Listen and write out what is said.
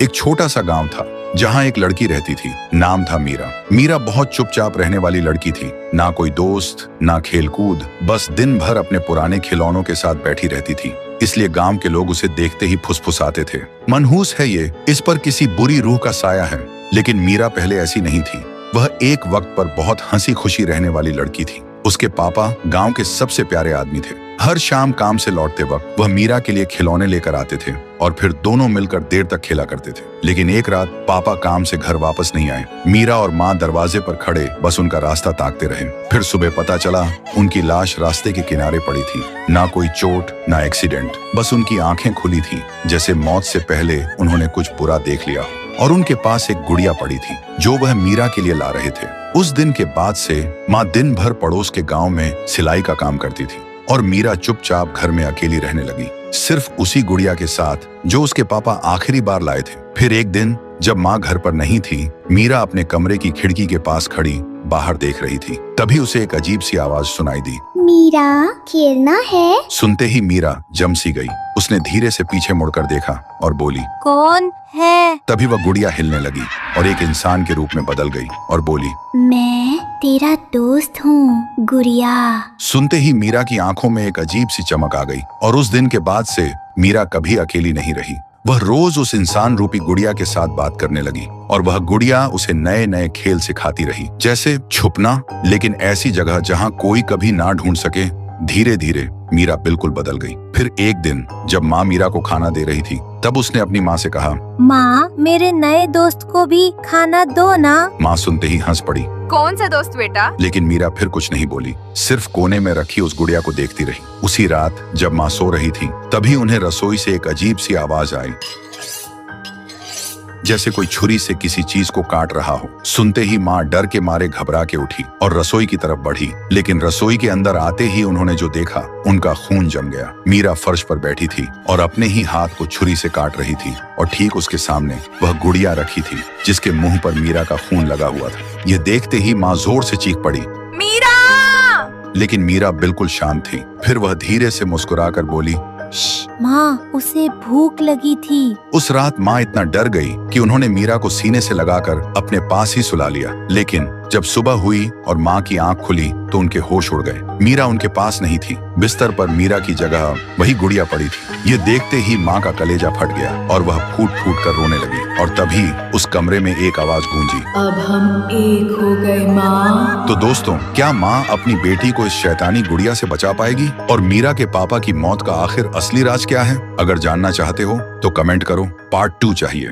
एक छोटा सा गांव था जहां एक लड़की रहती थी। नाम था मीरा। मीरा बहुत चुपचाप रहने वाली लड़की थी। ना कोई दोस्त, ना खेलकूद, बस दिन भर अपने पुराने खिलौनों के साथ बैठी रहती थी। इसलिए गांव के लोग उसे देखते ही फुसफुसाते थे, मनहूस है ये, इस पर किसी बुरी रूह का साया है। लेकिन मीरा पहले ऐसी नहीं थी। वह एक वक्त पर बहुत हंसी खुशी रहने वाली लड़की थी। उसके पापा गांव के सबसे प्यारे आदमी थे। हर शाम काम से लौटते वक्त वह मीरा के लिए खिलौने लेकर आते थे और फिर दोनों मिलकर देर तक खेला करते थे। लेकिन एक रात पापा काम से घर वापस नहीं आए। मीरा और माँ दरवाजे पर खड़े बस उनका रास्ता ताकते रहे। फिर सुबह पता चला उनकी लाश रास्ते के किनारे पड़ी थी। ना कोई चोट, ना एक्सीडेंट, बस उनकी आंखें खुली थी, जैसे मौत से पहले उन्होंने कुछ बुरा देख लिया। और उनके पास एक गुड़िया पड़ी थी जो वह मीरा के लिए ला रहे थे। उस दिन के बाद से माँ दिन भर पड़ोस के गांव में सिलाई का काम करती थी और मीरा चुपचाप घर में अकेली रहने लगी, सिर्फ उसी गुड़िया के साथ जो उसके पापा आखिरी बार लाए थे। फिर एक दिन जब माँ घर पर नहीं थी, मीरा अपने कमरे की खिड़की के पास खड़ी बाहर देख रही थी। तभी उसे एक अजीब सी आवाज सुनाई दी, मीरा, खेलना है? सुनते ही मीरा जम सी गई। उसने धीरे से पीछे मुड़कर देखा और बोली, कौन है? तभी वह गुड़िया हिलने लगी और एक इंसान के रूप में बदल गई और बोली, मैं तेरा दोस्त हूँ गुड़िया। सुनते ही मीरा की आंखों में एक अजीब सी चमक आ गई और उस दिन के बाद से मीरा कभी अकेली नहीं रही। वह रोज उस इंसान रूपी गुड़िया के साथ बात करने लगी और वह गुड़िया उसे नए नए खेल सिखाती रही, जैसे छुपना, लेकिन ऐसी जगह जहां कोई कभी ना ढूंढ सके। धीरे धीरे मीरा बिल्कुल बदल गई। फिर एक दिन जब माँ मीरा को खाना दे रही थी, तब उसने अपनी माँ से कहा, माँ, मेरे नए दोस्त को भी खाना दो ना। माँ सुनते ही हंस पड़ी। कौन सा दोस्त बेटा? लेकिन मीरा फिर कुछ नहीं बोली, सिर्फ कोने में रखी उस गुड़िया को देखती रही। उसी रात जब माँ सो रही थी, तभी उन्हें रसोई से एक अजीब सी आवाज आई, जैसे कोई छुरी से किसी चीज को काट रहा हो। सुनते ही माँ डर के मारे घबरा के उठी और रसोई की तरफ बढ़ी। लेकिन रसोई के अंदर आते ही उन्होंने जो देखा, उनका खून जम गया। मीरा फर्श पर बैठी थी और अपने ही हाथ को छुरी से काट रही थी और ठीक उसके सामने वह गुड़िया रखी थी जिसके मुंह पर मीरा का खून लगा हुआ था। ये देखते ही माँ जोर से चीख पड़ी, मीरा! लेकिन मीरा बिल्कुल शांत थी। फिर वह धीरे से मुस्कुराकर बोली, माँ, उसे भूख लगी थी। उस रात माँ इतना डर गई कि उन्होंने मीरा को सीने से लगाकर अपने पास ही सुला लिया। लेकिन जब सुबह हुई और माँ की आंख खुली तो उनके होश उड़ गए। मीरा उनके पास नहीं थी। बिस्तर पर मीरा की जगह वही गुड़िया पड़ी थी। ये देखते ही माँ का कलेजा फट गया और वह फूट फूट कर रोने लगी। और तभी उस कमरे में एक आवाज गूंजी, अब हम एक हो गए माँ। तो दोस्तों, क्या माँ अपनी बेटी को इस शैतानी गुड़िया से बचा पाएगी? और मीरा के पापा की मौत का आखिर असली राज क्या है? अगर जानना चाहते हो तो कमेंट करो, पार्ट 2 चाहिए।